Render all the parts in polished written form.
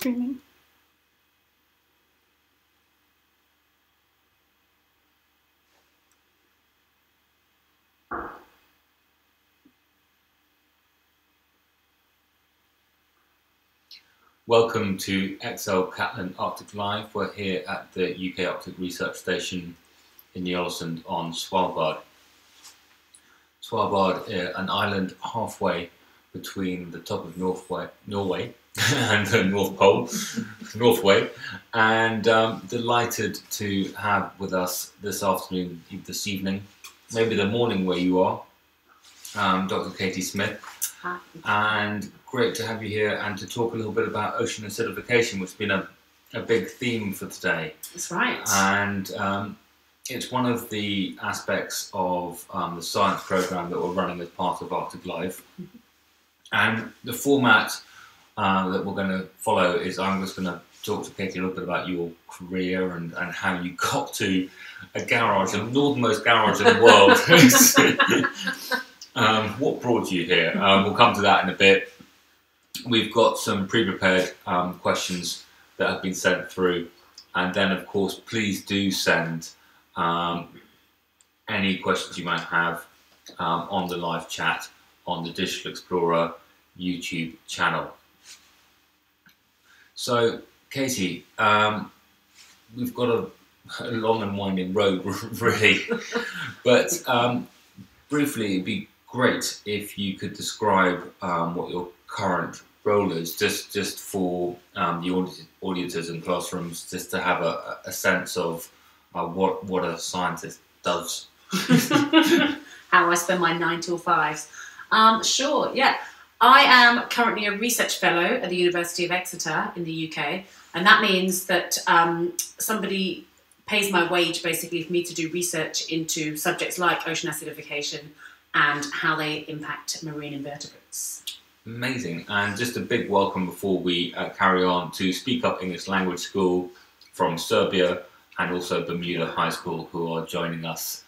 streaming. Welcome to XL Catlin Arctic Live. We're here at the UK Arctic Research Station in Jolsund on Svalbard. Svalbard, an island halfway between the top of Norway and the North Pole, Northway, and delighted to have with us this afternoon, this evening, maybe the morning where you are, Dr. Katie Smith. Hi. And great to have you here and to talk a little bit about ocean acidification, which has been a big theme for today. That's right. And it's one of the aspects of the science programme that we're running as part of Arctic Live. And the format that we're going to follow is I'm just going to talk to Katie a little bit about your career and how you got to a garage, the northernmost garage in the world. What brought you here? We'll come to that in a bit. We've got some pre-prepared questions that have been sent through, and then of course please do send any questions you might have on the live chat on the Digital Explorer YouTube channel. So Katie, we've got a long and winding road really, but briefly it'd be great if you could describe what your current role is, just for the audiences and classrooms, just to have a sense of what a scientist does. How I spend my 9 till 5s. Sure, yeah. I am currently a research fellow at the University of Exeter in the UK, and that means that somebody pays my wage basically for me to do research into subjects like ocean acidification and how they impact marine invertebrates. Amazing. And just a big welcome before we carry on to Speak Up English Language School from Serbia and also Bermuda High School, who are joining us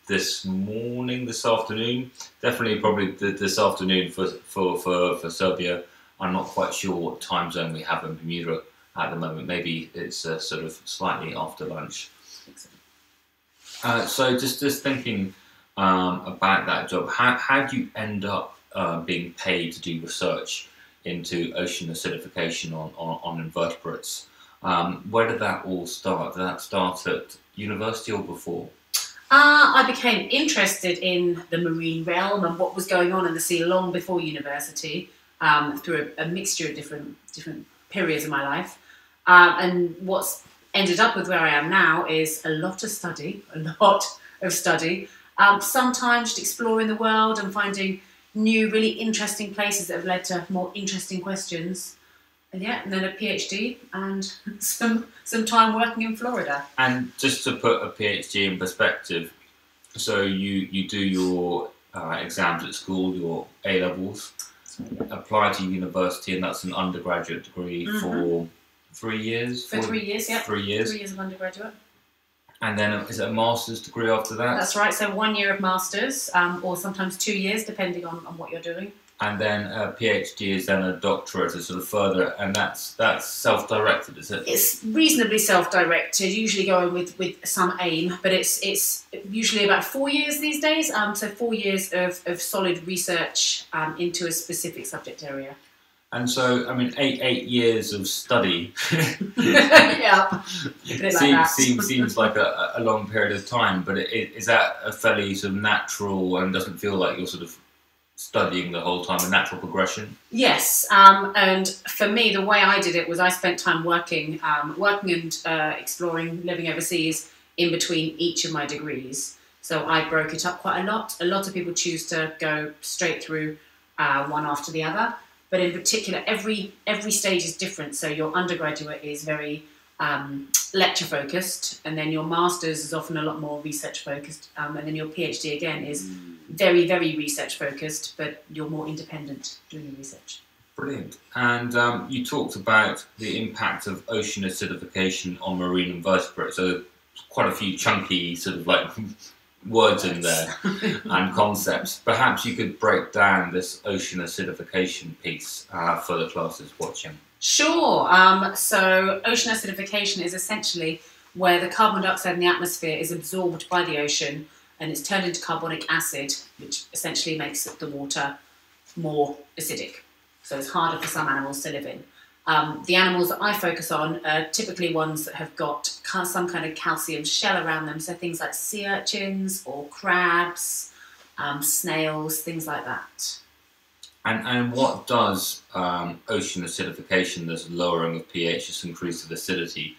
this morning, this afternoon. Definitely probably this afternoon for Serbia. I'm not quite sure what time zone we have in Bermuda at the moment. Maybe it's sort of slightly after lunch. So just thinking about that job, how do you end up being paid to do research into ocean acidification on invertebrates? Where did that all start? Did that start at university or before? I became interested in the marine realm and what was going on in the sea long before university, through a mixture of different periods of my life. And what's ended up with where I am now is a lot of study, sometimes just exploring the world and finding new, really interesting places that have led to more interesting questions. And yeah, and then a PhD and some time working in Florida. And just to put a PhD in perspective, so you do your exams at school, your A-levels, apply to university, and that's an undergraduate degree for 3 years? For 3 years, yeah. 3 years. 3 years of undergraduate. And then is it a master's degree after that? That's right, so 1 year of master's, or sometimes 2 years, depending on what you're doing. And then a PhD is then a doctorate, a sort of further, and that's self-directed, is it? It's reasonably self-directed, usually going with some aim, but it's usually about 4 years these days, so 4 years of solid research into a specific subject area. And so, I mean, eight years of study Yeah, seems like a long period of time, but is that a fairly sort of natural and doesn't feel like you're sort of studying the whole time, a natural progression? Yes, and for me, the way I did it was I spent time working and exploring, living overseas in between each of my degrees. So I broke it up quite a lot. A lot of people choose to go straight through one after the other. But in particular, every stage is different. So your undergraduate is very lecture focused, and then your master's is often a lot more research focused, and then your PhD again is very, very research focused, but you're more independent doing the research. Brilliant. And you talked about the impact of ocean acidification on marine invertebrates. So quite a few chunky sort of like words in there and concepts. Perhaps you could break down this ocean acidification piece for the classes watching. Sure. So ocean acidification is essentially where the carbon dioxide in the atmosphere is absorbed by the ocean and it's turned into carbonic acid, which essentially makes the water more acidic. So it's harder for some animals to live in. The animals that I focus on are typically ones that have got some kind of calcium shell around them, so things like sea urchins or crabs, snails, things like that. And what does ocean acidification, this lowering of pH, this increase of acidity,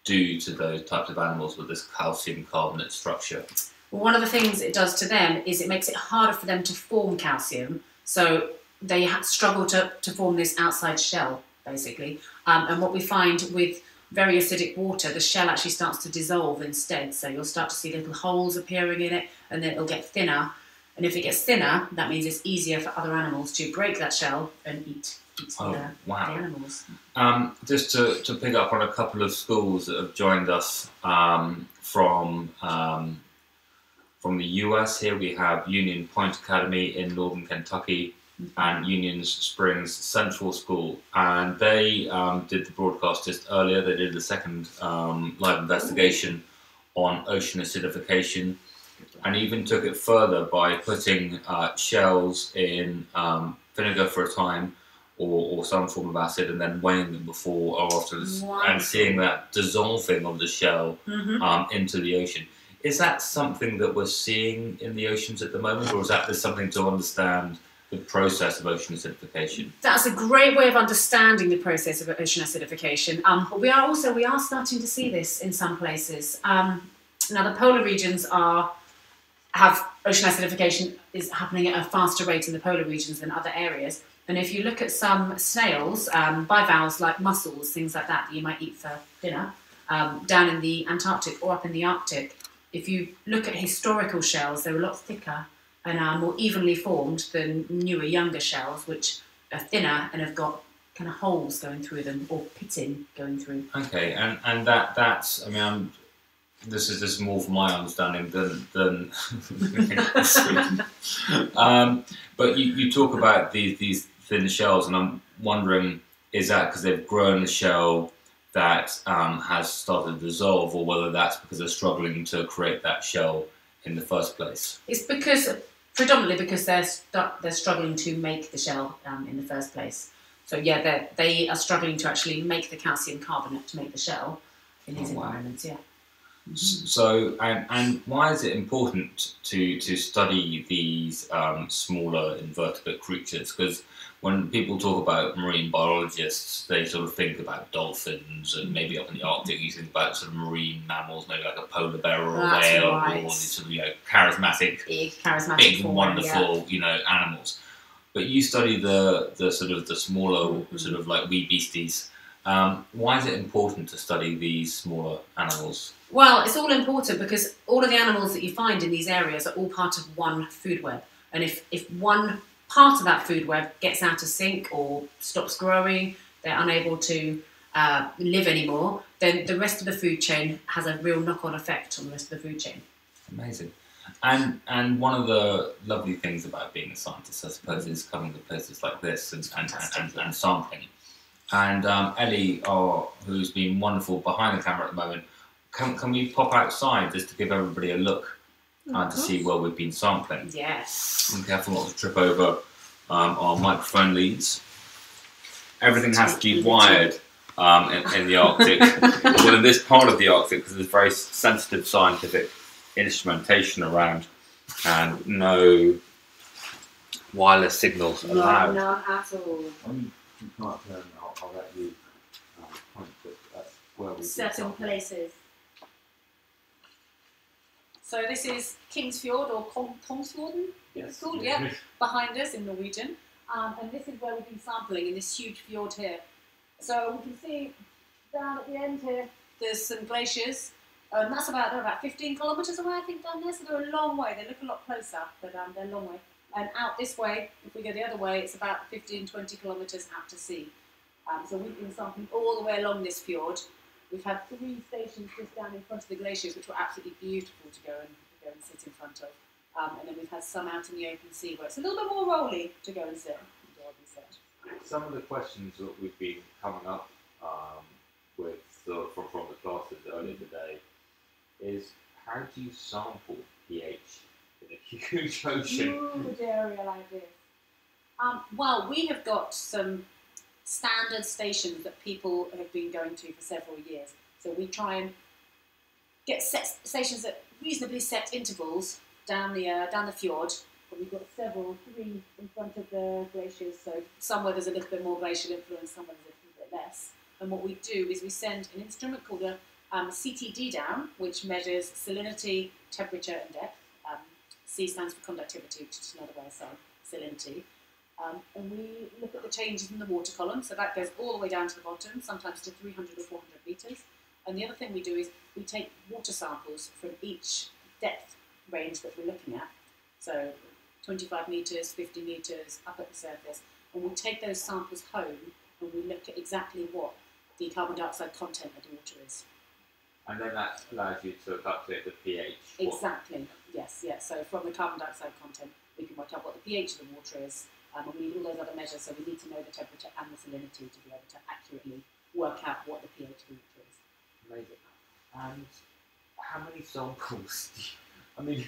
do to those types of animals with this calcium carbonate structure? Well, one of the things it does to them is it makes it harder for them to form calcium, so they struggle to form this outside shell, basically. And what we find with very acidic water, the shell actually starts to dissolve instead, so you'll start to see little holes appearing in it, and then it'll get thinner. And if it gets thinner, that means it's easier for other animals to break that shell and eat the animals. Just to pick up on a couple of schools that have joined us from the US, here we have Union Point Academy in northern Kentucky and Union Springs Central School. And they did the broadcast just earlier. They did the second live investigation on ocean acidification, and even took it further by putting shells in vinegar for a time or some form of acid, and then weighing them before or after, and seeing that dissolving of the shell into the ocean. Is that something that we're seeing in the oceans at the moment, or is that just something to understand the process of ocean acidification? That's a great way of understanding the process of ocean acidification. But we are starting to see this in some places. Now the polar regions have ocean acidification is happening at a faster rate in the polar regions than other areas. And if you look at some snails, bivalves like mussels, things like that you might eat for dinner, down in the Antarctic or up in the Arctic, if you look at historical shells, they're a lot thicker and are more evenly formed than newer, younger shells, which are thinner and have got kind of holes going through them, or pitting going through. Okay, and that's, I mean, this is more from my understanding than but you talk about these thin shells, and I'm wondering, is that because they've grown a shell that has started to dissolve, or whether that's because they're struggling to create that shell in the first place? It's predominantly because they're struggling to make the shell in the first place. So yeah, they are struggling to actually make the calcium carbonate to make the shell in these environments. Yeah. So, and why is it important to study these smaller invertebrate creatures? Because when people talk about marine biologists, they sort of think about dolphins, and maybe up in the Arctic you think about sort of marine mammals, maybe like a polar bear or a whale, or these sort of charismatic, big wonderful animals. But you study the sort of the smaller sort of like wee beasties. Why is it important to study these smaller animals? Well, it's all important because all of the animals that you find in these areas are all part of one food web. And if one part of that food web gets out of sync or stops growing, they're unable to live anymore, then the rest of the food chain has a real knock-on effect on the rest of the food chain. Amazing. And one of the lovely things about being a scientist, I suppose, is coming to places like this and sampling. And Ellie, who's been wonderful behind the camera at the moment, can we pop outside just to give everybody a look to see where we've been sampling? Yes. Be careful not to trip over our microphone leads. Everything has to be wired in the Arctic, well, in this part of the Arctic, because there's very sensitive scientific instrumentation around, and no wireless signals allowed. None at all. You can't turn. I'll let you point, but that's where we certain places. So this is Kingsfjord, or Kongsfjorden, it's called, yeah, behind us in Norwegian. And this is where we've been sampling, in this huge fjord here. So we can see down at the end here, there's some glaciers. They're about 15 kilometres away, I think, down there. So they're a long way. They look a lot closer, but they're a long way. And out this way, if we go the other way, it's about 15, 20 kilometres out to sea. So we've been sampling all the way along this fjord. We've had 3 stations just down in front of the glaciers, which were absolutely beautiful to go and sit in front of. And then we've had some out in the open sea, where it's a little bit more rolly to go and sit and do our research. Some of the questions that we've been coming up with from the classes earlier today is, how do you sample pH in a huge ocean? Ooh, area like this. Well, we have got some standard stations that people have been going to for several years. So we try and get stations at reasonably set intervals down the fjord. But we've got three in front of the glaciers. So somewhere there's a little bit more glacial influence, somewhere there's a little bit less. And what we do is we send an instrument called a CTD down, which measures salinity, temperature, and depth. C stands for conductivity, which is another way of saying salinity. And we look at the changes in the water column, so that goes all the way down to the bottom, sometimes to 300 or 400 metres. And the other thing we do is we take water samples from each depth range that we're looking at, so 25 metres, 50 metres, up at the surface, and we take those samples home and we look at exactly what the carbon dioxide content of the water is. And then that allows you to calculate the pH? Exactly, yes, yeah. So from the carbon dioxide content, we can work out what the pH of the water is. And we need all those other measures, so we need to know the temperature and the salinity to be able to accurately work out what the pH of the water is. Amazing. And how many samples do you, I mean,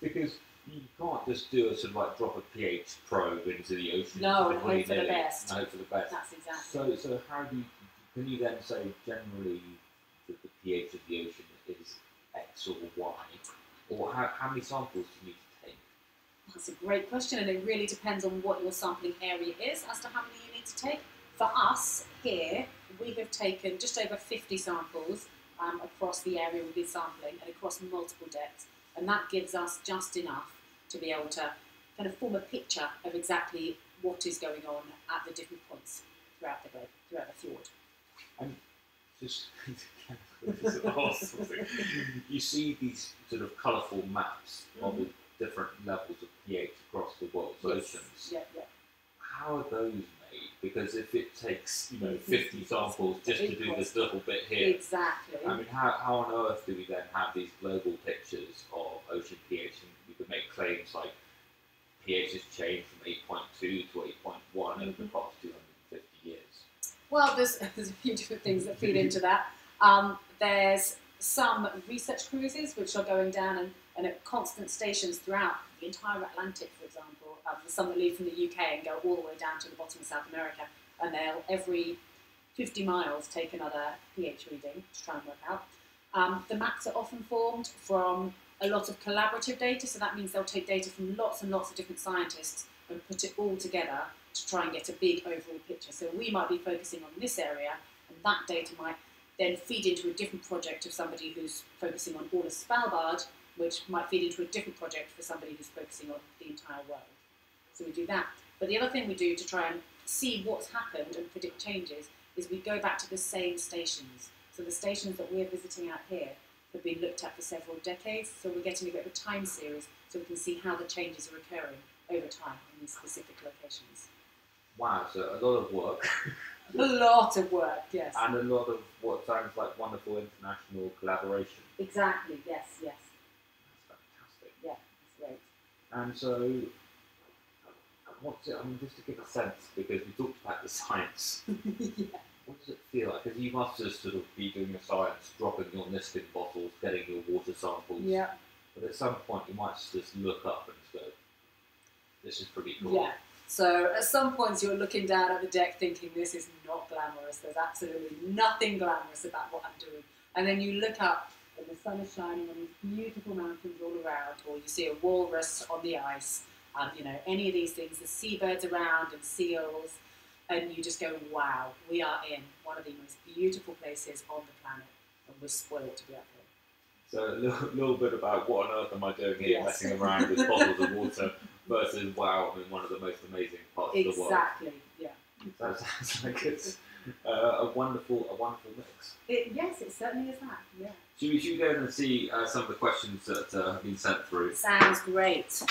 because you can't just do a sort of like drop a pH probe into the ocean. No, and hope for the best. And hope for the best. That's exactly. So how do you, can you then say generally that the pH of the ocean is X or Y? Or how many samples do you need to take? That's a great question, and it really depends on what your sampling area is as to how many you need to take. For us here, we have taken just over 50 samples across the area we've been sampling and across multiple depths, and that gives us just enough to be able to kind of form a picture of exactly what is going on at the different points throughout the globe, throughout the fjord. And just you see these sort of colourful maps of the different levels of pH across the world's oceans. Yeah. How are those made? Because if it takes 50 samples just to do this little bit here, exactly. I mean, how on earth do we then have these global pictures of ocean pH, and we can make claims like pH has changed from 8.2 to 8.1 over the past 250 years? Well, there's a few different things that feed into that. There's some research cruises which are going down and at constant stations throughout the entire Atlantic, for example. There's some that leave from the UK and go all the way down to the bottom of South America, and they'll every 50 miles take another pH reading to try and work out. The maps are often formed from a lot of collaborative data, so that means they'll take data from lots and lots of different scientists and put it all together to try and get a big overall picture. So we might be focusing on this area, and that data might then feed into a different project of somebody who's focusing on all of Svalbard, which might feed into a different project for somebody who's focusing on the entire world. So we do that. But the other thing we do to try and see what's happened and predict changes is we go back to the same stations. So the stations that we're visiting out here have been looked at for several decades, so we're getting a bit of a time series so we can see how the changes are occurring over time in these specific locations. Wow, so a lot of work. A lot of work, yes. And a lot of what sounds like wonderful international collaboration. Exactly, yes. That's fantastic. Yeah, that's great. And so, what's it, I mean, just to give a sense, because we talked about the science, Yeah. What does it feel like? Because you must just sort of be doing the science, dropping your Niskin bottles, getting your water samples. Yeah. But at some point you might just look up and just go, this is pretty cool. Yeah. So at some points you're looking down at the deck thinking this is not glamorous. There's absolutely nothing glamorous about what I'm doing. And then you look up and the sun is shining on these beautiful mountains all around, or you see a walrus on the ice, any of these things, there's seabirds around and seals, and you just go, wow, we are in one of the most beautiful places on the planet, and we're spoiled to be up here. So a little bit about what on earth am I doing here, Yes. messing around with bottles of water, versus wow, I'm in one of the most amazing parts of the world. Exactly, yeah. That sounds like it's a wonderful mix. Yes, it certainly is that, yeah. Should we go and see some of the questions that have been sent through? Sounds great.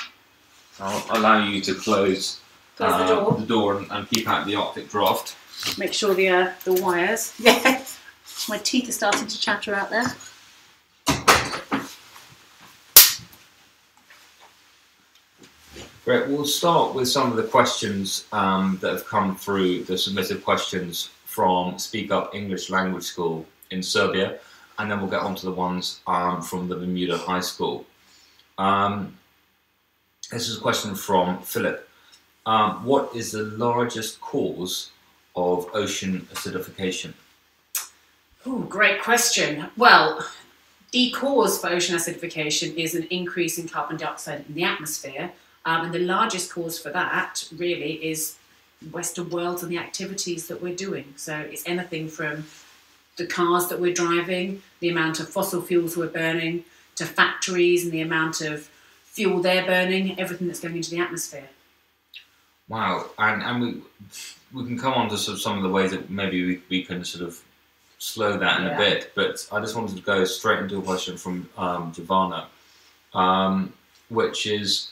I'll allow you to close the door and keep out the Arctic draft. Make sure the wires. Yeah, my teeth are starting to chatter out there. Great. We'll start with some of the questions that have come through, the submitted questions from Speak Up English Language School in Serbia, and then we'll get on to the ones from the Bermuda High School. This is a question from Philip. What is the largest cause of ocean acidification? Ooh, great question. Well, the cause for ocean acidification is an increase in carbon dioxide in the atmosphere. And the largest cause for that really is Western world and the activities that we're doing. So it's anything from the cars that we're driving, the amount of fossil fuels we're burning, to factories and the amount of fuel they're burning, everything that's going into the atmosphere. Wow, and we can come on to sort of some of the ways that maybe we can sort of slow that in a bit, but I just wanted to go straight into a question from Giovanna, which is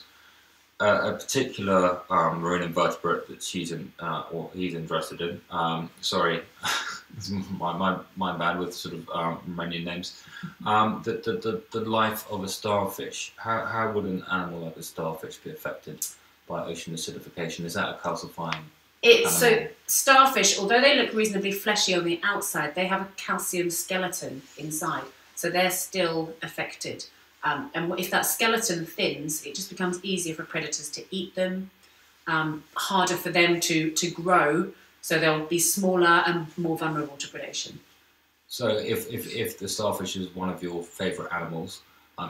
a particular marine invertebrate that she's or he's interested in. Sorry, my bad with sort of many names. The life of a starfish. How would an animal like a starfish be affected by ocean acidification? Is that a calcifying? So starfish, although they look reasonably fleshy on the outside, they have a calcium skeleton inside, so they're still affected. And if that skeleton thins, it just becomes easier for predators to eat them, harder for them to grow, so they'll be smaller and more vulnerable to predation. So if the starfish is one of your favourite animals,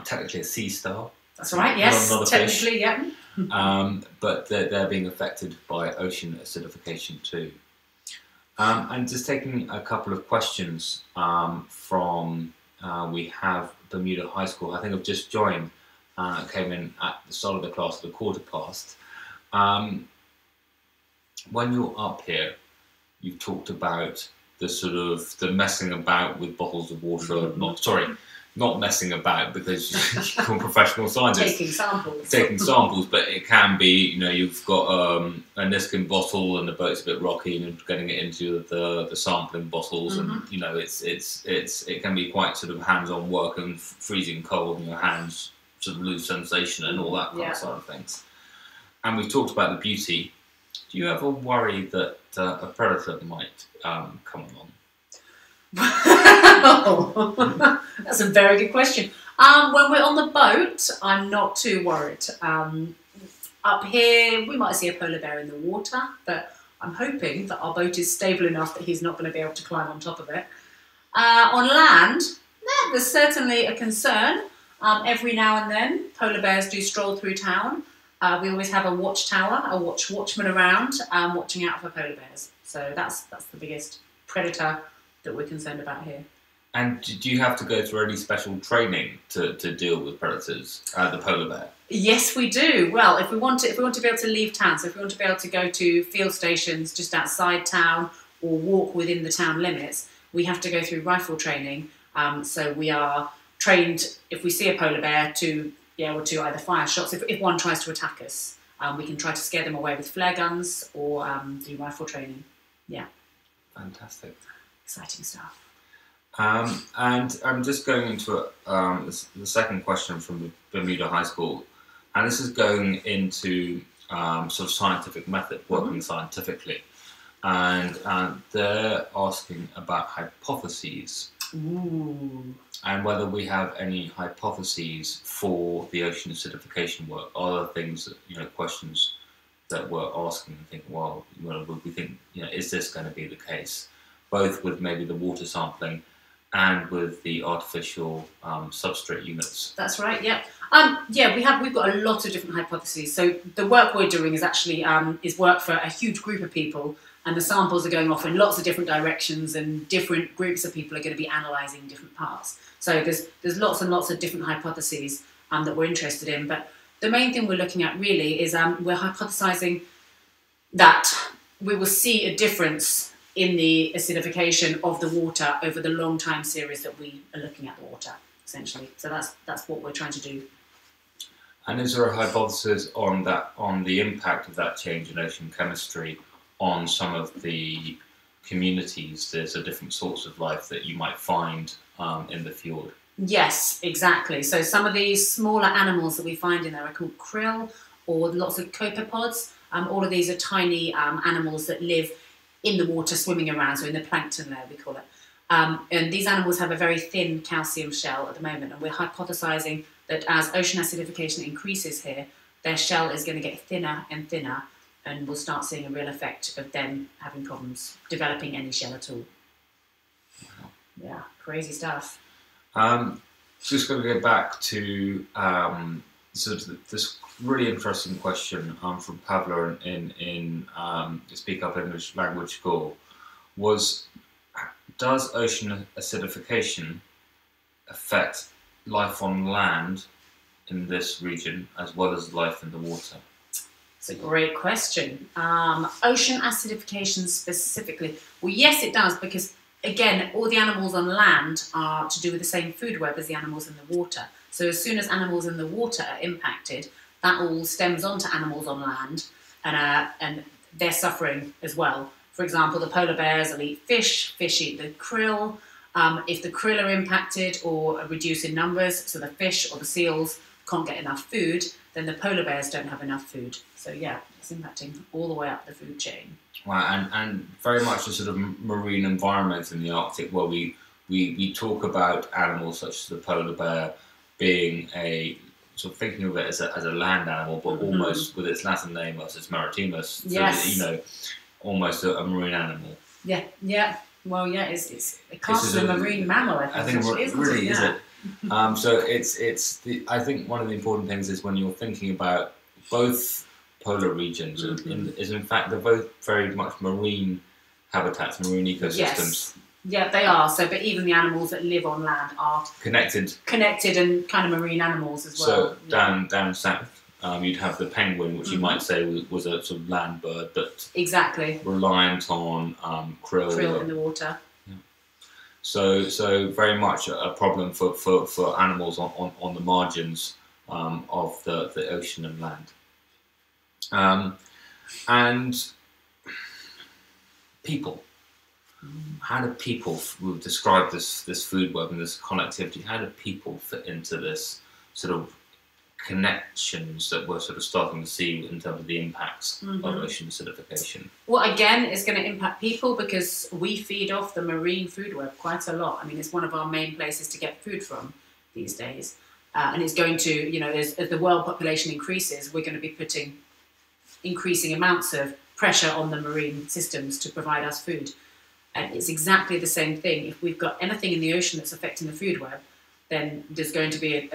technically a sea star. That's right, yes, not a technically, fish. Yeah. But they're being affected by ocean acidification too. And just taking a couple of questions from, we have Bermuda High School. I think I've just joined, came in at the start of the class at 1:15. When you're up here, you've talked about the sort of the messing about with bottles of water, not messing about because you're a professional scientist. Taking samples, but it can be, you know, you've got a Niskin bottle and the boat's a bit rocky and you're getting it into the sampling bottles, and you know it can be quite sort of hands-on work and freezing cold and your hands sort of lose sensation and all that kind of side of things. And we've talked about the beauty. Do you ever worry that a predator might come along? That's a very good question. When we're on the boat, I'm not too worried. Up here, we might see a polar bear in the water, but I'm hoping that our boat is stable enough that he's not going to be able to climb on top of it. On land, there's certainly a concern. Every now and then, polar bears do stroll through town. We always have a watchtower, a watchman around, watching out for polar bears. So that's the biggest predator that we're concerned about here. And do you have to go through any special training to deal with predators, the polar bear? Yes, we do. Well, if we want to be able to leave town, so if we want to be able to go to field stations just outside town or walk within the town limits, we have to go through rifle training. So we are trained, if we see a polar bear, to be able to either fire shots. If one tries to attack us, we can try to scare them away with flare guns or do rifle training. Yeah. Fantastic. Exciting stuff. And I'm just going into the second question from the Bermuda High School, and this is going into sort of scientific method, working scientifically, and they're asking about hypotheses. Ooh. And whether we have any hypotheses for the ocean acidification work. Are there things that, you know, questions that we're asking and think, well, we think, you know, is this going to be the case? Both with maybe the water sampling and with the artificial substrate units. That's right. Yeah. We've got a lot of different hypotheses. So the work we're doing is actually is work for a huge group of people, and the samples are going off in lots of different directions, and different groups of people are going to be analysing different parts. So there's lots and lots of different hypotheses that we're interested in. But the main thing we're looking at really is we're hypothesising that we will see a difference in the acidification of the water over the long time series that we are looking at the water, essentially. So that's what we're trying to do. And is there a hypothesis on the impact of that change in ocean chemistry on some of the communities? There's a different sorts of life that you might find in the fjord. Yes, exactly. So some of these smaller animals that we find in there are called krill or lots of copepods. All of these are tiny animals that live in the water, swimming around, so in the plankton layer we call it. And these animals have a very thin calcium shell at the moment, and we're hypothesising that as ocean acidification increases here, their shell is going to get thinner and thinner, and we'll start seeing a real effect of them having problems developing any shell at all. Wow. Yeah, crazy stuff. Just going to go back to sort of this really interesting question from Pavla in Speak Up English Language School was, does ocean acidification affect life on land in this region as well as life in the water? It's a great question. Ocean acidification specifically, well, yes, it does, because again, all the animals on land are to do with the same food web as the animals in the water. So as soon as animals in the water are impacted, that all stems onto animals on land, and they're suffering as well. For example, the polar bears will eat fish eat the krill. If the krill are impacted or reduce in numbers, so the fish or the seals can't get enough food, then the polar bears don't have enough food. So yeah, it's impacting all the way up the food chain. Wow, and very much a sort of marine environment in the Arctic where we talk about animals such as the polar bear being a, sort of thinking of it as a land animal, but almost with its Latin name, Ursus maritimus, yes. So, almost a marine animal. Yeah. Well, yeah, it's a class of a marine mammal, I think it really is it. So I think one of the important things is when you're thinking about both polar regions, is in fact they're both very much marine habitats, marine ecosystems. Yes. Yeah, they are. So, but even the animals that live on land are connected and kind of marine animals as well. So down south, you'd have the penguin, which you might say was a sort of land bird, but exactly reliant on krill in the water. Yeah. So very much a problem for animals on the margins of the ocean and land. And people. How do people, we've described this food web and this connectivity, how do people fit into this sort of connections that we're sort of starting to see in terms of the impacts of ocean acidification? Well, again, it's going to impact people because we feed off the marine food web quite a lot. I mean, it's one of our main places to get food from these days. And it's going to, as the world population increases, we're going to be putting increasing amounts of pressure on the marine systems to provide us food. And it's exactly the same thing. If we've got anything in the ocean that's affecting the food web, then there's going to be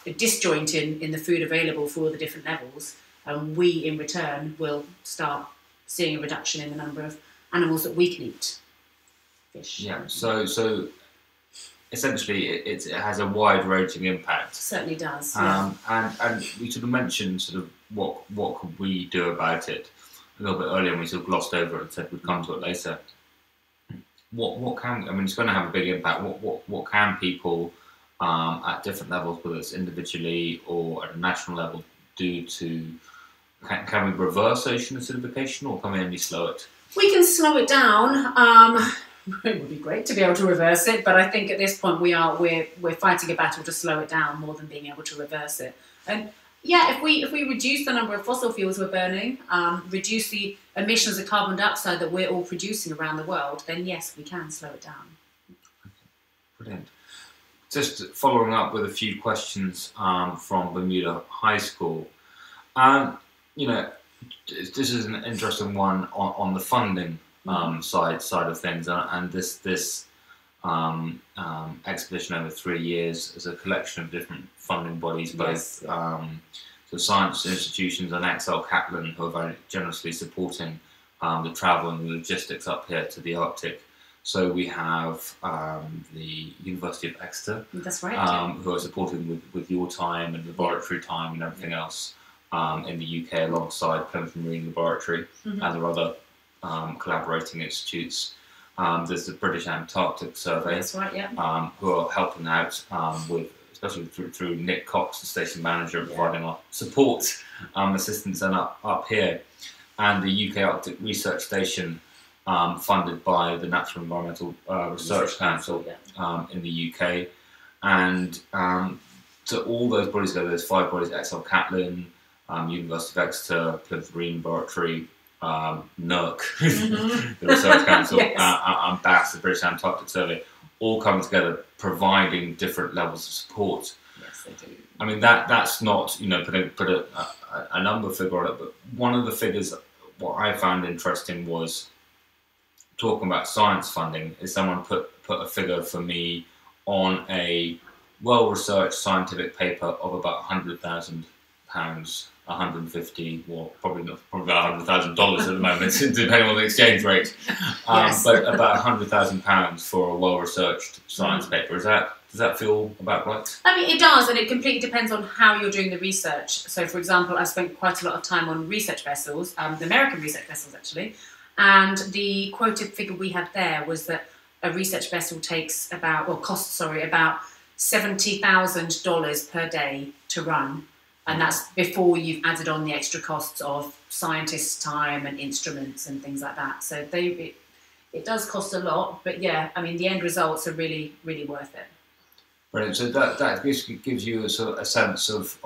a disjoint in the food available for all the different levels. And we, in return, will start seeing a reduction in the number of animals that we can eat. Fish. Yeah, so essentially it has a wide-ranging impact. It certainly does. And we sort of mentioned sort of what could we do about it a little bit earlier, and we sort of glossed over it and said we'd come to it later. What can, I mean, it's going to have a big impact. What can people at different levels, whether it's individually or at a national level, do to, can we reverse ocean acidification, or can we only slow it? We can slow it down. It would be great to be able to reverse it, but I think at this point we're fighting a battle to slow it down more than being able to reverse it. And yeah, if we reduce the number of fossil fuels we're burning, reduce the emissions of carbon dioxide that we're all producing around the world, then yes, we can slow it down. Brilliant. Just following up with a few questions from Bermuda High School. This is an interesting one on the funding side of things, and this expedition over 3 years is a collection of different funding bodies, both so science institutions and XL Kaplan, who are very generously supporting the travel and the logistics up here to the Arctic. So we have the University of Exeter, that's right, who are supporting with your time and laboratory time and everything else in the UK, alongside Plymouth Marine Laboratory and there are other collaborating institutes. There's the British Antarctic Survey, that's right, who are helping out with, especially through Nick Cox, the station manager, providing our support, assistance, and up here, and the UK Arctic Research Station, funded by the Natural Environmental Research Council in the UK, and so all those bodies together, there's 5 bodies: XL Catlin, University of Exeter, Plymouth Marine Laboratory, NERC, the Research Council, Yes. and BAS, the British Antarctic Survey, all come together providing different levels of support. Yes, they do. I mean, that's not, put a number figure on it, but one of the figures, what I found interesting was talking about science funding, is someone put a figure for me on a well-researched scientific paper of about £100,000, 150, well, probably about $100,000 at the moment, depending on the exchange rate. Yes. But about £100,000 for a well-researched science paper. Does that feel about right? I mean, it does, and it completely depends on how you're doing the research. So, for example, I spent quite a lot of time on research vessels, the American research vessels actually, and the quoted figure we had there was that a research vessel costs about $70,000 per day to run. And that's before you've added on the extra costs of scientists' time and instruments and things like that. So it does cost a lot, but yeah, I mean, the end results are really, really worth it. Brilliant. So that gives you a sense of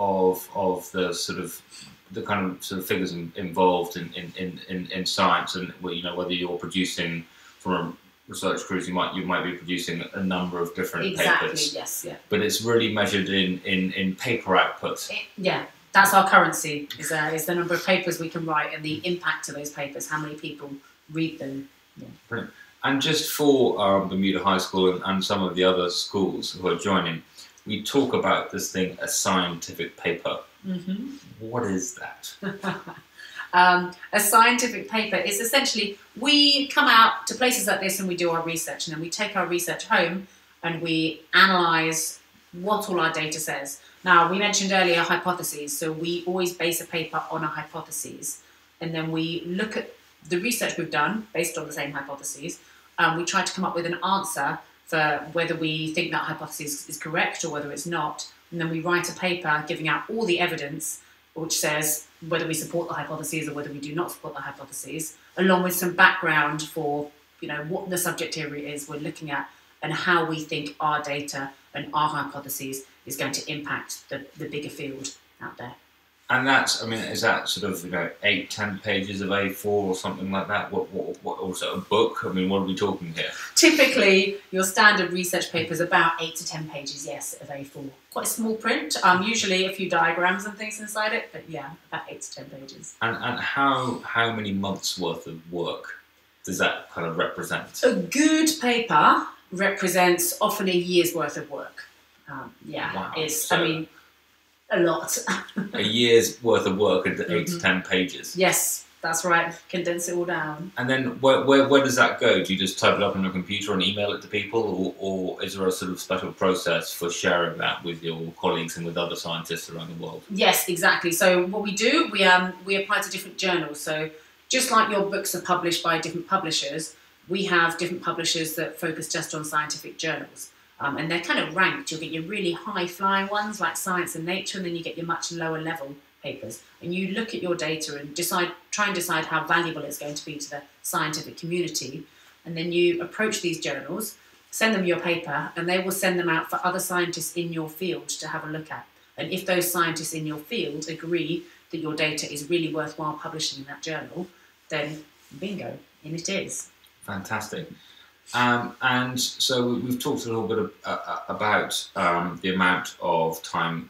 the kind of figures involved in science, and whether you're producing from a research cruise, you might be producing a number of different papers. Yes, yeah. But it's really measured in paper output. Yeah, that's our currency, is the number of papers we can write and the impact of those papers, how many people read them. Yeah. Brilliant. And just for Bermuda High School and some of the other schools who are joining, we talk about this thing, a scientific paper. Mm-hmm. What is that? A scientific paper is essentially, we come out to places like this and we do our research, and then we take our research home and we analyse what all our data says. Now, we mentioned earlier hypotheses, so we always base a paper on a hypothesis, and then we look at the research we've done based on the same hypotheses. We try to come up with an answer for whether we think that hypothesis is correct or whether it's not, and then we write a paper giving out all the evidence which says whether we support the hypotheses or whether we do not support the hypotheses, along with some background for what the subject area is we're looking at and how we think our data and our hypotheses is going to impact the bigger field out there. And is that 8-10 pages of A4 or something like that? What also a book? I mean, what are we talking here? Typically, your standard research paper is about 8 to 10 pages, yes, of A4. Quite small print, usually a few diagrams and things inside it, but yeah, about 8 to 10 pages. And how many months worth of work does that kind of represent? A good paper represents often a year's worth of work. Wow. A lot. A year's worth of work into 8 to 10 pages. Yes, that's right. Condense it all down. And then where does that go? Do you just type it up on your computer and email it to people, or is there a special process for sharing that with your colleagues and with other scientists around the world? Yes, exactly. So what we do, we apply to different journals. So just like your books are published by different publishers, we have different publishers that focus just on scientific journals. And they're kind of ranked. You'll get your really high-flying ones like Science and Nature, and then you get your much lower-level papers. And you look at your data and try and decide how valuable it's going to be to the scientific community. And then you approach these journals, send them your paper, and they will send them out for other scientists in your field to have a look at. And if those scientists in your field agree that your data is really worthwhile publishing in that journal, then bingo, in it is. Fantastic. And so we've talked a little bit about the amount of time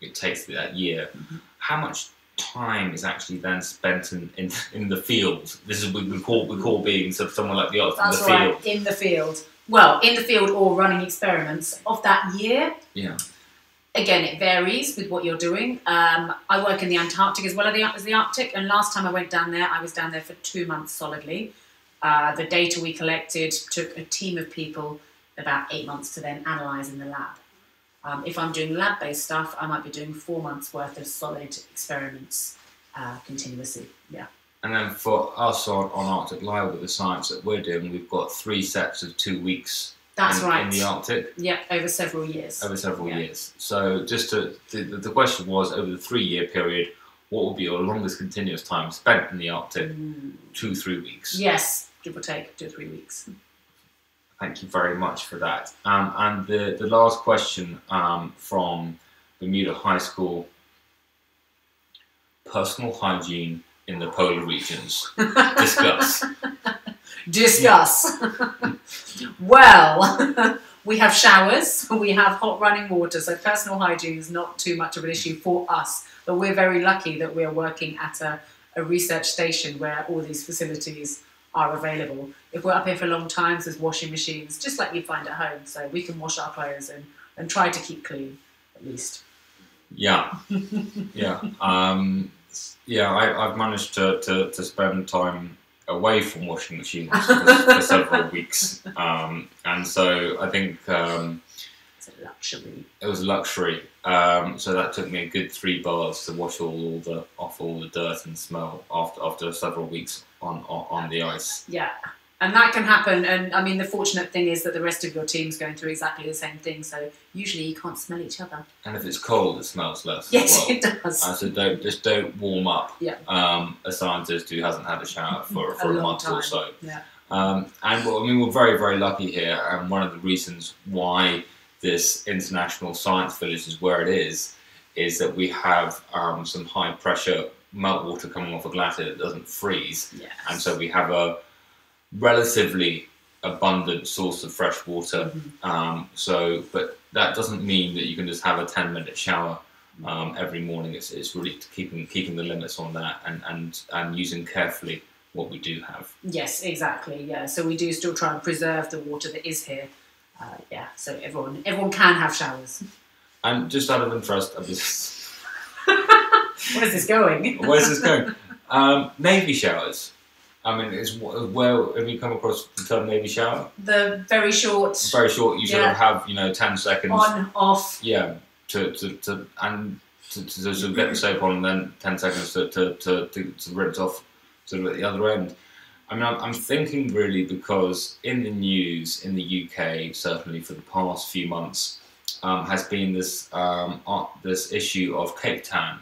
it takes that year. Mm-hmm. How much time is actually then spent in the field? This is what we call being someone like the field. That's right, in the field. Well, in the field or running experiments of that year. Yeah. Again, it varies with what you're doing. I work in the Antarctic as well as the Arctic, and last time I went down there, I was down there for 2 months solidly. The data we collected took a team of people about 8 months to then analyse in the lab. If I'm doing lab-based stuff, I might be doing 4 months worth of solid experiments continuously. Yeah. And then for us on Arctic Live with the science that we're doing, we've got 3 sets of 2 weeks. That's right. In the Arctic. Yeah, over several years. Over several years. So just the question was, over the 3-year period, what would be your longest continuous time spent in the Arctic? 2-3 weeks. Yes, give or take 2 or 3 weeks. Thank you very much for that. And the last question from Bermuda High School. personal hygiene in the polar regions. Discuss. Discuss. Well, we have showers, we have hot running water, so personal hygiene is not too much of an issue for us. But we're very lucky that we're working at a research station where all these facilities are available. If we're up here for long times, there's washing machines, just like you find at home, so we can wash our clothes and try to keep clean, at least. Yeah, yeah. I've managed to spend time away from washing machines for several weeks, and so I think it's a luxury. It was a luxury. So that took me a good 3 bars to wash off all the dirt and smell after several weeks on the ice. Yeah. And that can happen, and I mean the fortunate thing is that the rest of your team's going through exactly the same thing, so usually you can't smell each other. And if it's cold, it smells less. Yes, as well. it does. So don't warm up. Yeah. A scientist who hasn't had a shower for a month time. or so. Yeah. And well, I mean we're very, very lucky here, and one of the reasons why this international science village is where it is that we have some high pressure meltwater coming off a glacier that doesn't freeze. Yes. And so we have a relatively abundant source of fresh water. But that doesn't mean that you can just have a 10-minute shower every morning. It's really keeping the limits on that and using carefully what we do have. Yes, exactly. Yeah, so we do still try and preserve the water that is here. So everyone can have showers. And just out of interest, Where's this going? Where's this going? Navy showers. I mean, where have you come across the term Navy shower? The very short. Very short. You sort of have 10 seconds on off. Yeah, to get the soap on, and then 10 seconds to rinse off sort of at the other end. I mean, I'm thinking really because in the news in the UK, certainly for the past few months, has been this issue of Cape Town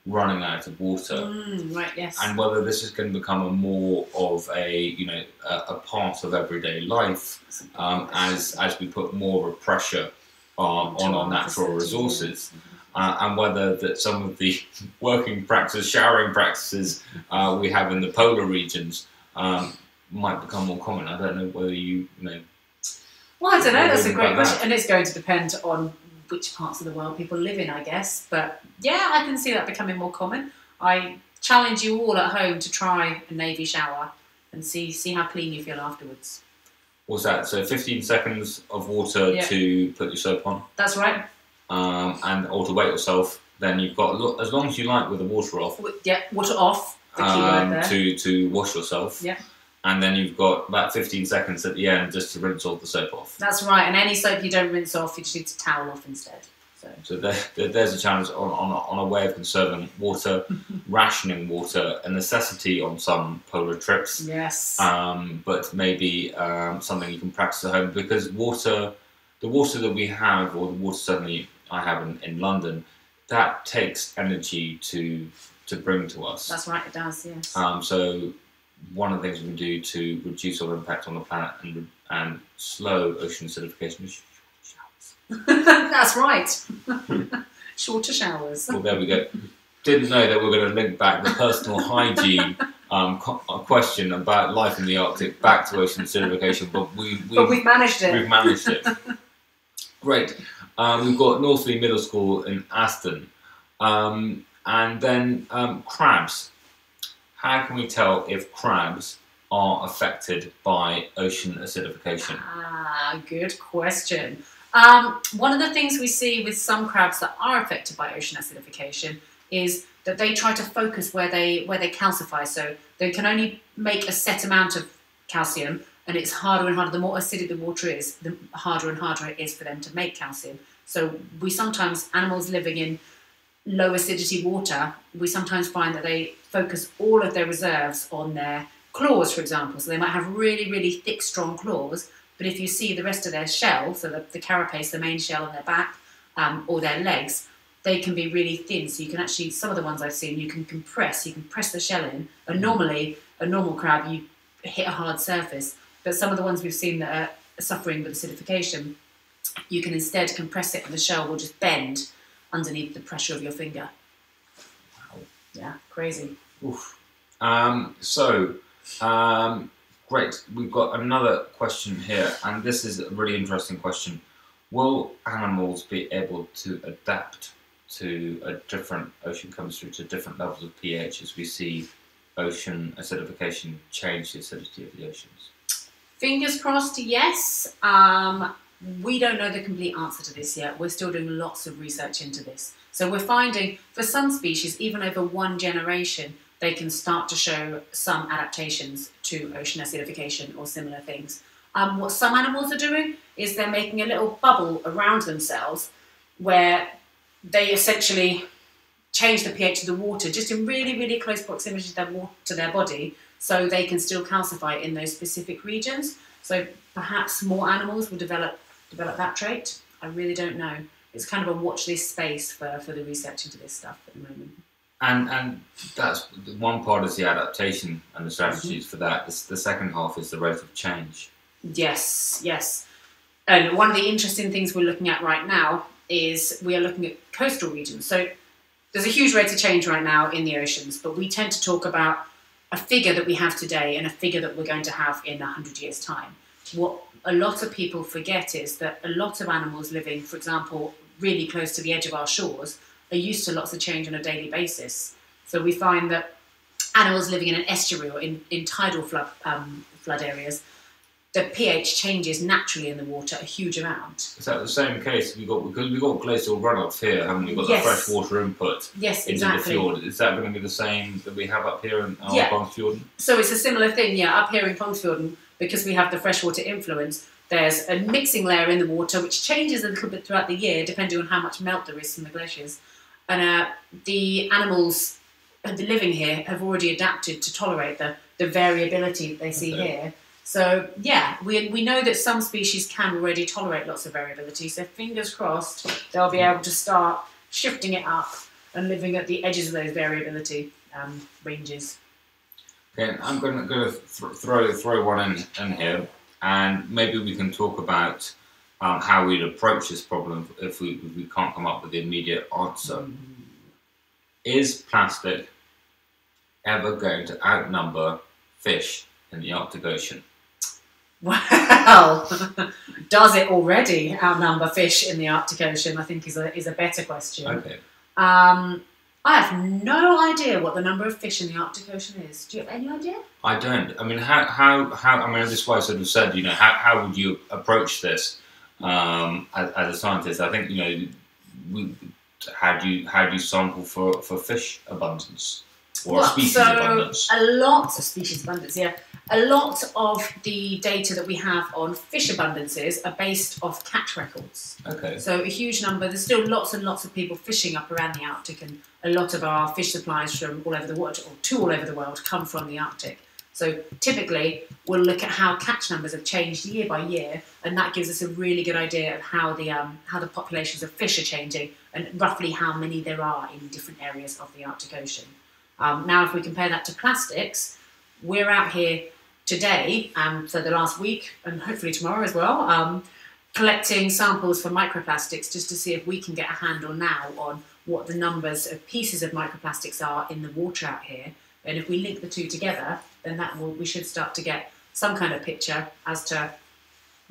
running out of water, right? Yes. And whether this is going to become a more of a part of everyday life as we put more of a pressure on our natural resources, and whether that some of the showering practices we have in the polar regions might become more common. I don't know whether you know. Well, I don't know. That's a great question, and it's going to depend on which parts of the world people live in, I guess. But yeah, I can see that becoming more common. I challenge you all at home to try a Navy shower and see how clean you feel afterwards. What's that? So 15 seconds of water to put your soap on. That's right. Or to wet yourself. Then you've got as long as you like with the water off. Yeah, water off. The key word there. To wash yourself. Yeah. And then you've got about 15 seconds at the end just to rinse all the soap off. That's right. And any soap you don't rinse off, you just need to towel off instead. So there's a challenge on a way of conserving water, rationing water, a necessity on some polar trips. Yes. But maybe something you can practice at home, because the water that we have, or the water certainly I have in London, that takes energy to bring to us. That's right, it does, yes. So one of the things we can do to reduce our impact on the planet and slow ocean acidification is showers. That's right. Shorter showers. Well, there we go. Didn't know that we were going to link back the personal hygiene question about life in the Arctic back to ocean acidification, but we've managed it. We've managed it. Great. We've got Northley Middle School in Aston. And then crabs. How can we tell if crabs are affected by ocean acidification? Good question. One of the things we see with some crabs that are affected by ocean acidification is that they try to focus where they calcify. So they can only make a set amount of calcium, and it's harder and harder. The more acidic the water is, the harder and harder it is for them to make calcium. So animals living in low acidity water, we sometimes find that they focus all of their reserves on their claws, for example. So they might have really, really thick, strong claws, but if you see the rest of their shell, so the carapace, the main shell on their back, or their legs, they can be really thin. So you can actually, some of the ones I've seen, you can press the shell in. And normally, a normal crab, you hit a hard surface, but some of the ones we've seen that are suffering with acidification, you can instead compress it and the shell will just bend underneath the pressure of your finger. Wow. Yeah, crazy. Oof. Great. We've got another question here, and this is a really interesting question. Will animals be able to adapt to a different ocean chemistry, to different levels of pH as we see ocean acidification change the acidity of the oceans? Fingers crossed, yes. We don't know the complete answer to this yet. We're still doing lots of research into this. So we're finding, for some species, even over one generation, they can start to show some adaptations to ocean acidification or similar things. What some animals are doing is they're making a little bubble around themselves where they essentially change the pH of the water just in really, really close proximity to their body, so they can still calcify in those specific regions. So perhaps more animals will develop that trait. I really don't know. It's kind of a watch this space for the research into this stuff at the moment. And that's one part is the adaptation and the strategies for that. The second half is the rate of change. Yes, yes. And one of the interesting things we're looking at right now is we are looking at coastal regions. So there's a huge rate of change right now in the oceans, but we tend to talk about a figure that we have today and a figure that we're going to have in 100 years' time. What a lot of people forget is that a lot of animals living, for example, really close to the edge of our shores are used to lots of change on a daily basis. So we find that animals living in an estuary or in tidal flood areas, the pH changes naturally in the water a huge amount. Is that the same case? Because we've got glacial runoff here, haven't we? We've got yes. the freshwater input into the fjord. Is that going to be the same that we have up here in our Kongsfjorden? So it's a similar thing, yeah. Up here in Kongsfjorden, because we have the freshwater influence, there's a mixing layer in the water which changes a little bit throughout the year depending on how much melt there is from the glaciers. And the animals living here have already adapted to tolerate the variability that they see here. So, yeah, we know that some species can already tolerate lots of variability, so fingers crossed they'll be able to start shifting it up and living at the edges of those variability ranges. Okay, I'm going to throw one in here, and maybe we can talk about how we'd approach this problem if we can't come up with the immediate answer. Is plastic ever going to outnumber fish in the Arctic Ocean? Well, does it already outnumber fish in the Arctic Ocean? I think is a better question. Okay. I have no idea what the number of fish in the Arctic Ocean is. Do you have any idea? I don't. I mean, how? I mean, this is why I sort of said, you know, how would you approach this as a scientist? I think, you know, how do you sample for fish abundance or species abundance? A lot of species abundance, yeah. A lot of the data that we have on fish abundances are based off catch records. Okay. So a huge number. There's still lots and lots of people fishing up around the Arctic, and a lot of our fish supplies from all over the world, or to all over the world, come from the Arctic. So typically, we'll look at how catch numbers have changed year by year, and that gives us a really good idea of how the populations of fish are changing, and roughly how many there are in different areas of the Arctic Ocean. Now, if we compare that to plastics, we're out here today, for the last week, and hopefully tomorrow as well, collecting samples for microplastics just to see if we can get a handle now on what the numbers of pieces of microplastics are in the water out here. And if we link the two together, then we should start to get some kind of picture as to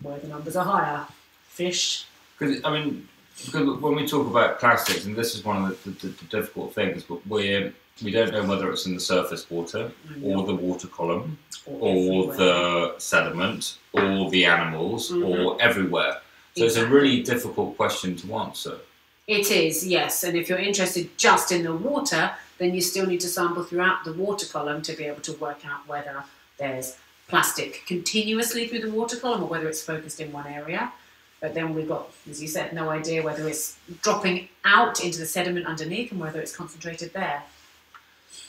where the numbers are higher. Fish. Because when we talk about plastics, and this is one of the difficult things, but we don't know whether it's in the surface water, or the water column, or the sediment, or the animals, or everywhere. So It's a really difficult question to answer. It is, yes. And if you're interested just in the water, then you still need to sample throughout the water column to be able to work out whether there's plastic continuously through the water column or whether it's focused in one area. But then we've got, as you said, no idea whether it's dropping out into the sediment underneath and whether it's concentrated there.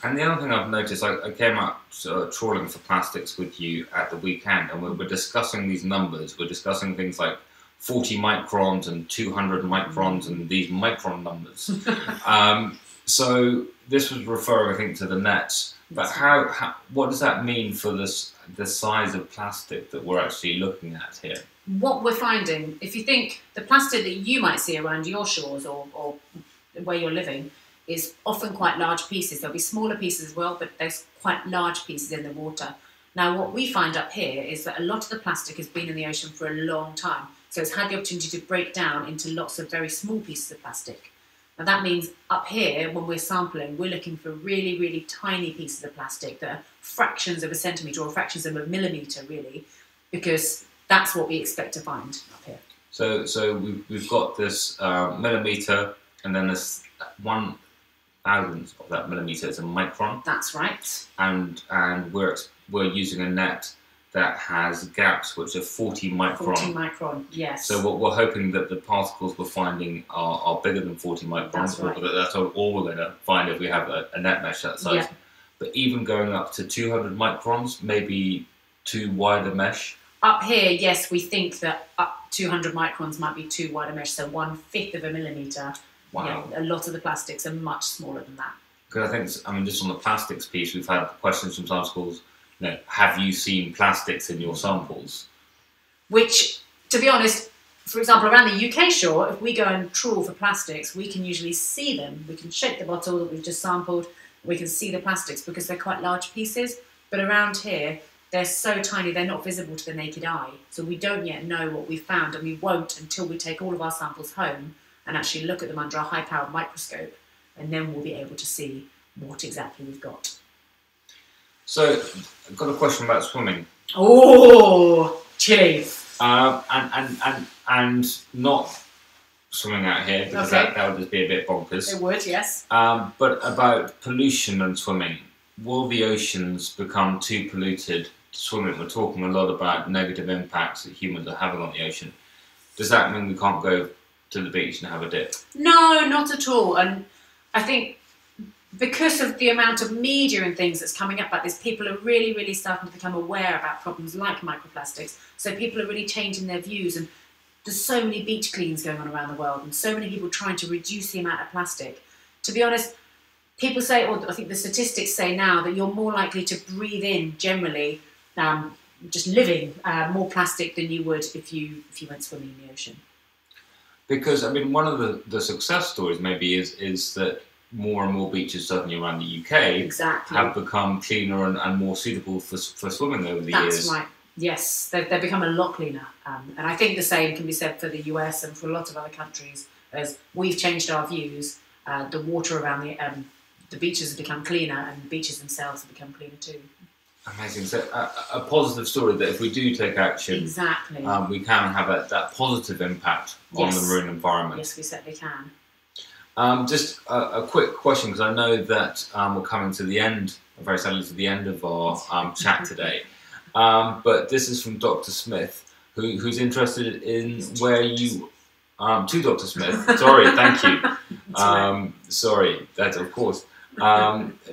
And the other thing I've noticed, I came up trawling for plastics with you at the weekend, and we're discussing these numbers. We're discussing things like 40 microns and 200 microns and these micron numbers. So this was referring, I think, to the nets. But what does that mean for the size of plastic that we're actually looking at here? What we're finding, if you think the plastic that you might see around your shores or where you're living, is often quite large pieces. There'll be smaller pieces as well, but there's quite large pieces in the water. Now, what we find up here is that a lot of the plastic has been in the ocean for a long time. So it's had the opportunity to break down into lots of very small pieces of plastic. Now that means up here, when we're sampling, we're looking for really, really tiny pieces of plastic that are fractions of a centimetre or fractions of a millimetre, really, because that's what we expect to find up here. So we've got this millimetre, and then this 1/1000th of that millimetre is a micron. That's right. And we're using a net that has gaps which are 40 micron. 40 micron, yes. So what we're hoping that the particles we're finding are bigger than 40 microns. That's right. That's all we're going to find if we have a net mesh that size. Yeah. But even going up to 200 microns, maybe too wide a mesh. Up here, yes, we think that up 200 microns might be too wide a mesh, so 1/5 of a millimetre. Wow. Yeah, a lot of the plastics are much smaller than that. Because I think, just on the plastics piece, we've had questions from some schools, have you seen plastics in your samples? Which, to be honest, for example, around the UK shore, if we go and trawl for plastics, we can usually see them. We can shake the bottle that we've just sampled, we can see the plastics because they're quite large pieces. But around here, they're so tiny, they're not visible to the naked eye. So we don't yet know what we've found, and we won't until we take all of our samples home and actually look at them under a high-powered microscope, and then we'll be able to see what exactly we've got. So, I've got a question about swimming. Oh, chilly. And not swimming out here, because Okay. that would just be a bit bonkers. It would, yes. But about pollution and swimming. Will the oceans become too polluted to swim in? We're talking a lot about negative impacts that humans are having on the ocean. Does that mean we can't go to the beach and have a dip? No, not at all. And I think because of the amount of media and things that's coming up about this, people are really, really starting to become aware about problems like microplastics. So people are really changing their views, and there's so many beach cleans going on around the world and so many people trying to reduce the amount of plastic. To be honest, people say, or I think the statistics say now, that you're more likely to breathe in generally, just living, more plastic than you would if you went swimming in the ocean. Because, one of the success stories maybe is that more and more beaches, certainly around the UK, exactly. have become cleaner and more suitable for swimming over the years. That's right. Yes, they've become a lot cleaner. And I think the same can be said for the US and for a lot of other countries. As we've changed our views, the water around the beaches have become cleaner, and the beaches themselves have become cleaner too. Amazing. So a positive story that if we do take action, exactly, we can have that positive impact on the marine environment. Yes, we certainly can. Just a quick question, because I know that we're coming to the end, very sadly to the end of our chat today. But this is from Dr. Smith, who's interested in where you... to Dr. Smith, sorry, thank you. Sorry, that of course.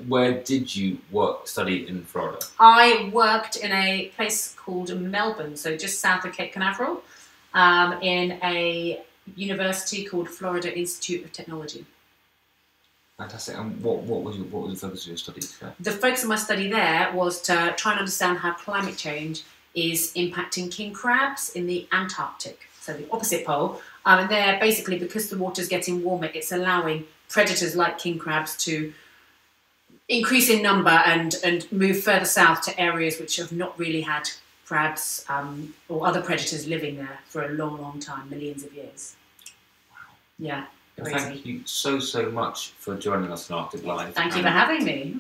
Where did you study in Florida? I worked in a place called Melbourne, so just south of Cape Canaveral, in a university called Florida Institute of Technology. Fantastic. And what was the focus of your studies there? The focus of my study there was to try and understand how climate change is impacting king crabs in the Antarctic, so the opposite pole. And there, basically, because the water's getting warmer, it's allowing predators like king crabs to increase in number and move further south to areas which have not really had crabs or other predators living there for a long, long time, millions of years. Wow. Yeah, well, crazy. thank you so much for joining us on Arctic Live. Thank you for having me.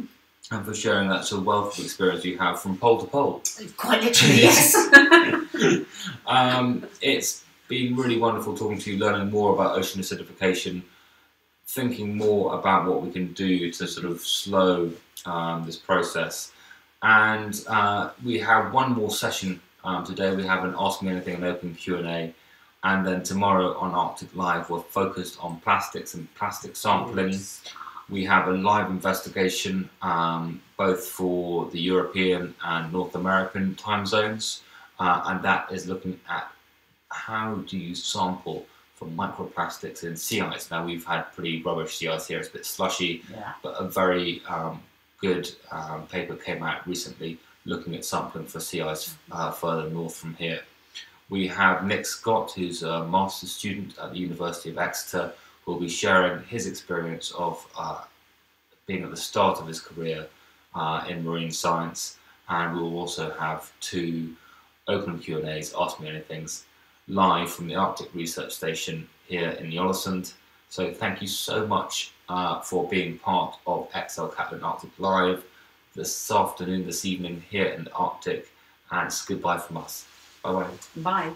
And for sharing that sort of wealth of experience you have from pole to pole. Quite literally, yes. It's been really wonderful talking to you, learning more about ocean acidification, thinking more about what we can do to sort of slow this process. And we have one more session today. We have an Ask Me Anything and Open Q&A. And then tomorrow on Arctic Live, we're focused on plastics and plastic sampling. We have a live investigation, both for the European and North American time zones. And that is looking at how do you sample for microplastics in sea ice. Now, we've had pretty rubbish sea ice here. It's a bit slushy, but a very good paper came out recently looking at sampling for sea ice further north from here. We have Nick Scott, who's a master's student at the University of Exeter, who will be sharing his experience of being at the start of his career in marine science, and we will also have 2 open Q&As, Ask Me Anythings, live from the Arctic Research Station here in Jollasund. So thank you so much for being part of XL Kaplan Arctic Live this afternoon, this evening here in the Arctic, and it's goodbye from us. Bye-bye. Bye.